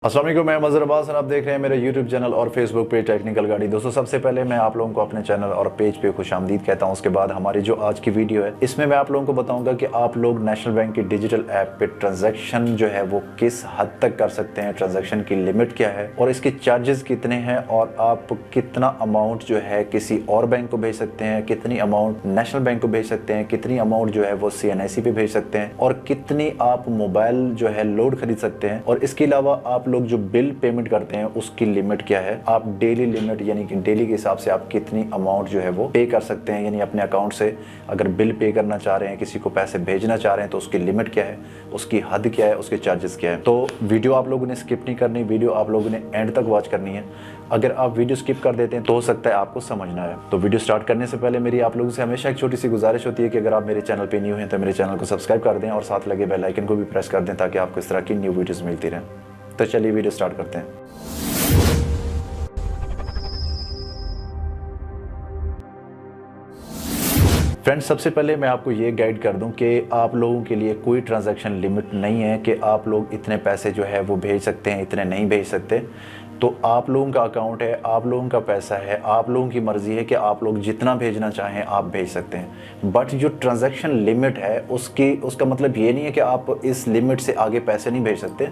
अस्सलाम वालेकुम, मैं मज़हर अब्बास और आप देख रहे हैं मेरे YouTube चैनल और फेसबुक पे टेक्निकल गाड़ी। दोस्तों, सबसे पहले मैं आप लोगों को अपने चैनल और पेज पे खुशामदीद कहता हूं। उसके बाद हमारी जो आज की वीडियो है इसमें मैं आप लोगों को बताऊंगा कि आप लोग नेशनल बैंक की डिजिटल ऐप पे ट्रांजैक्शन जो है वो किस हद तक कर सकते हैं, ट्रांजैक्शन की लिमिट क्या है और इसके चार्जेस कितने हैं और आप कितना अमाउंट जो है किसी और बैंक को भेज सकते हैं, कितनी अमाउंट नेशनल बैंक को भेज सकते हैं, कितनी अमाउंट जो है वो CNIC पे भेज सकते हैं और कितनी आप मोबाइल जो है लोड खरीद सकते हैं। और इसके अलावा आप लोग जो बिल पेमेंट करते हैं उसकी लिमिट क्या है, आप डेली लिमिट यानी कि डेली के हिसाब से आप कितनी अमाउंट जो है वो पे कर सकते हैं, यानी अपने अकाउंट से अगर बिल पे करना चाह रहे हैं, किसी को पैसे भेजना चाह रहे हैं तो उसकी लिमिट क्या है, उसकी हद क्या है, उसके चार्जेस क्या है। तो वीडियो आप लोगों ने स्किप नहीं करनी, वीडियो आप लोगों ने एंड तक वॉच करनी है। अगर आप वीडियो स्किप कर देते हैं तो हो सकता है आपको समझना है। तो वीडियो स्टार्ट करने से पहले मेरी आप लोगों से हमेशा एक छोटी सी गुजारिश होती है कि अगर आप मेरे चैनल पे न्यू हैं तो मेरे चैनल को सब्सक्राइब कर दें और साथ लगे बेल आइकन को भी प्रेस कर दें ताकि आपको इस तरह की न्यू वीडियोस मिलती रहें। तो चलिए वीडियो स्टार्ट करते हैं। फ्रेंड्स, सबसे पहले मैं आपको ये गाइड कर दूं कि आप लोगों के लिए कोई ट्रांजैक्शन लिमिट नहीं है कि आप लोग इतने पैसे जो है वो भेज सकते हैं, इतने नहीं भेज सकते। तो आप लोगों का अकाउंट है, आप लोगों का पैसा है, आप लोगों की मर्ज़ी है कि आप लोग जितना भेजना चाहें आप भेज सकते हैं। बट जो ट्रांजैक्शन लिमिट है उसका मतलब ये नहीं है कि आप इस लिमिट से आगे पैसे नहीं भेज सकते।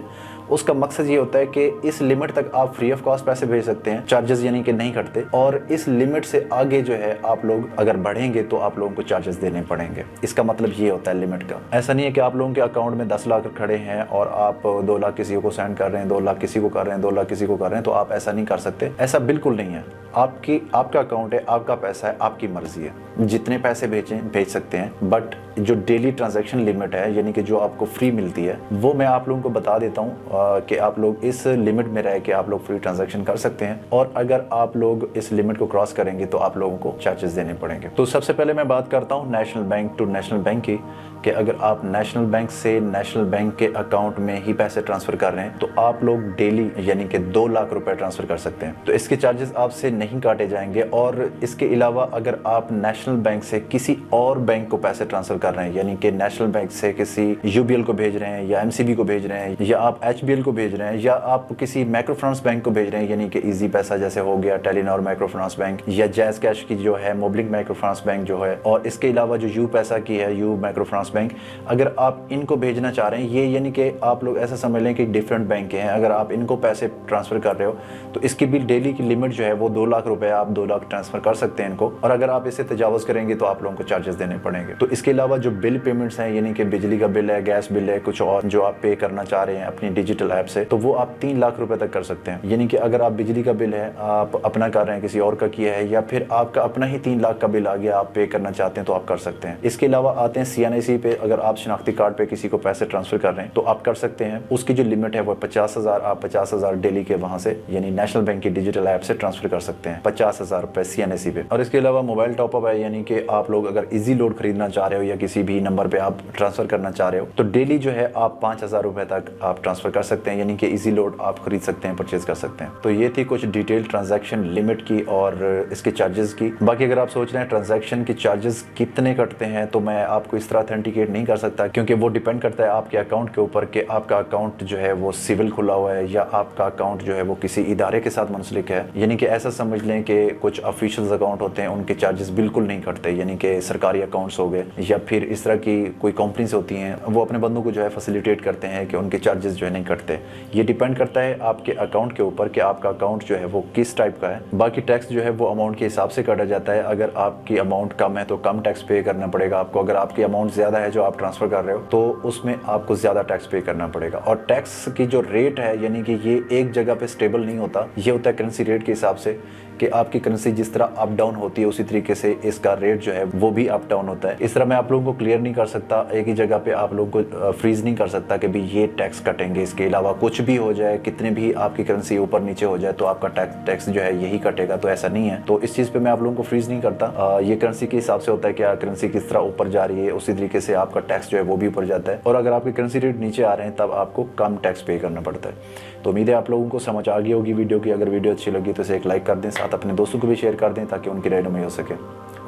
उसका मकसद ये होता है कि इस लिमिट तक आप फ्री ऑफ कॉस्ट पैसे भेज सकते हैं, चार्जेस यानी कि नहीं कटते, और इस लिमिट से आगे जो है आप लोग अगर बढ़ेंगे तो आप लोगों को चार्जेस देने पड़ेंगे। इसका मतलब ये होता है लिमिट का। ऐसा नहीं है कि आप लोगों के अकाउंट में 10 लाख खड़े हैं और आप 2 लाख किसी को सेंड कर रहे हैं, 2 लाख किसी को कर रहे हैं, 2 लाख किसी को कर रहे हैं, तो आप ऐसा नहीं कर सकते। ऐसा बिल्कुल नहीं है। आपका अकाउंट है, आपका पैसा है, आपकी मर्जी है, जितने पैसे भेज सकते हैं। बट जो डेली ट्रांजैक्शन लिमिट है यानी कि जो आपको फ्री मिलती है वो मैं आप लोगों को बता देता हूँ कि आप लोग इस लिमिट में रह के आप लोग फ्री ट्रांजैक्शन कर सकते हैं, और अगर आप लोग इस लिमिट को क्रॉस करेंगे तो आप लोगों को चार्जेस देने पड़ेंगे। तो सबसे पहले मैं बात करता हूँ national bank to national bank की, कि अगर आप नेशनल बैंक से नेशनल बैंक के अकाउंट में ही पैसे ट्रांसफर कर रहे हैं तो आप लोग डेली यानी कि 2 लाख रुपए ट्रांसफर कर सकते हैं। तो इसके चार्जेस आपसे नहीं काटे जाएंगे। और इसके अलावा अगर आप नेशनल बैंक से किसी और बैंक को पैसे ट्रांसफर कर रहे हैं, यानी कि नेशनल बैंक से किसी UBL को भेज रहे हैं या MCB को भेज रहे हैं या आप HBL को भेज रहे हैं या आप किसी माइक्रो फाइनेंस बैंक को भेज रहे हैं, यानी कि इजी पैसा जैसे हो गया, टेलीनॉर माइक्रो फाइनेंस बैंक या जैज कैश की जो है मोबलिंक माइक्रो फाइनेंस बैंक जो है, और इसके अलावा जो यू पैसा की है यू माइक्रो फाइनेंस बैंक, अगर आप इनको भेजना चाह रहे हैं, ये यानी कि आप लोग ऐसा समझ लें कि डिफरेंट बैंक हैं, अगर आप इनको पैसे ट्रांसफर कर रहे हो तो इसकी भी डेली की लिमिट जो है वो 2 लाख रुपए, आप 2 लाख ट्रांसफर कर सकते हैं इनको, और अगर आप इसे तजावज़ करेंगे तो आप लोगों को चार्जेस देने पड़ेंगे। तो इसके अलावा जो बिल पेमेंट्स हैं यानी कि बिजली का बिल है, गैस बिल है, कुछ और जो आप पे करना चाह रहे हैं अपनी डिजिटल ऐप से, तो वो आप 3 लाख रुपए तक कर सकते हैं। यानी कि अगर आप बिजली का बिल है आप अपना कर रहे हैं, किसी और का किया है, या फिर आपका अपना ही 3 लाख का बिल आ गया, आप पे करना चाहते हैं तो आप कर सकते हैं। इसके अलावा आते हैं CNIC पे, अगर आप शनाख्ती कार्ड पे किसी को पैसे ट्रांसफर कर रहे हैं तो आप कर सकते हैं। उसकी जो लिमिट है वो 50,000, आप 50,000 डेली के वहां से यानी नेशनल बैंक की डिजिटल ऐप से ट्रांसफर कर सकते हैं, 50,000 रुपए CNIC पे। और इसके अलावा मोबाइल टॉपअप है, यानी कि आप लोग अगर इजी लोड खरीदना चाह रहे हो या किसी भी नंबर पे आप ट्रांसफर करना चाह रहे हो तो डेली जो है आप 5,000 रुपए तक आप ट्रांसफर कर सकते हैं, यानी कि इजी लोड आप खरीद सकते हैं, परचेज कर सकते हैं। तो ये थी कुछ डिटेल ट्रांजैक्शन लिमिट की और इसके चार्जेस की। बाकी अगर आप सोच रहे हैं ट्रांजैक्शन के चार्जेस कितने कटते हैं तो मैं आपको इस तरह ऑथेंटिकेट नहीं कर सकता, क्योंकि वो डिपेंड करता है आपके अकाउंट के ऊपर कि आपका अकाउंट जो है वो सिविल खुला हुआ है या आपका अकाउंट जो है वो किसी इदारे के साथ मुंसलिक है। यानी कि ऐसा समझ लें कि कुछ ऑफिशियल अकाउंट होते हैं उनके चार्जेस बिल्कुल नहीं कटते, यानी कि सरकारी अकाउंट्स हो गए या फिर इस तरह की कोई कंपनीज होती हैं वो अपने बंदों को जो है फैसिलिटेट करते हैं कि उनके चार्जेस जो है नहीं कटते। ये डिपेंड करता है आपके अकाउंट के ऊपर कि आपका अकाउंट जो है वो किस टाइप का है। बाकी टैक्स जो है वो अमाउंट के हिसाब से काटा जाता है। अगर आपकी अमाउंट कम है तो कम टैक्स पे करना पड़ेगा आपको, अगर आपकी अमाउंट ज़्यादा है जो आप ट्रांसफ़र कर रहे हो तो उसमें आपको ज़्यादा टैक्स पे करना पड़ेगा। और टैक्स की जो रेट है यानी कि ये एक जगह पे स्टेबल नहीं होता, ये होता है करेंसी रेट के हिसाब से कि आपकी करेंसी जिस तरह अप डाउन होती है उसी तरीके से इसका रेट जो है वो भी अप डाउन होता है। इस तरह मैं आप लोगों को क्लियर नहीं कर सकता, एक ही जगह पे आप लोगों को फ्रीज नहीं कर सकता कि भाई ये टैक्स कटेंगे, इसके अलावा कुछ भी हो जाए, कितने भी आपकी करेंसी ऊपर नीचे हो जाए तो आपका टैक्स जो है यही कटेगा, तो ऐसा नहीं है। तो इस चीज़ पे मैं आप लोगों को फ्रीज नहीं करता। ये करेंसी के हिसाब से होता है कि करेंसी किस तरह ऊपर जा रही है उसी तरीके से आपका टैक्स जो है वो भी ऊपर जाता है, और अगर आपके करेंसी रेट नीचे आ रहे हैं तब आपको कम टैक्स पे करना पड़ता है। तो उम्मीद है आप लोगों को समझ आ गई होगी वीडियो की। अगर वीडियो अच्छी लगी तो इसे एक लाइक कर दें, साथ अपने दोस्तों को भी शेयर कर दें ताकि उनकी रहनुमाई हो सके।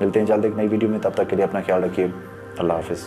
मिलते हैं जल्द एक नई वीडियो में, तब तक के लिए अपना ख्याल रखिए। अल्लाह हाफिज़।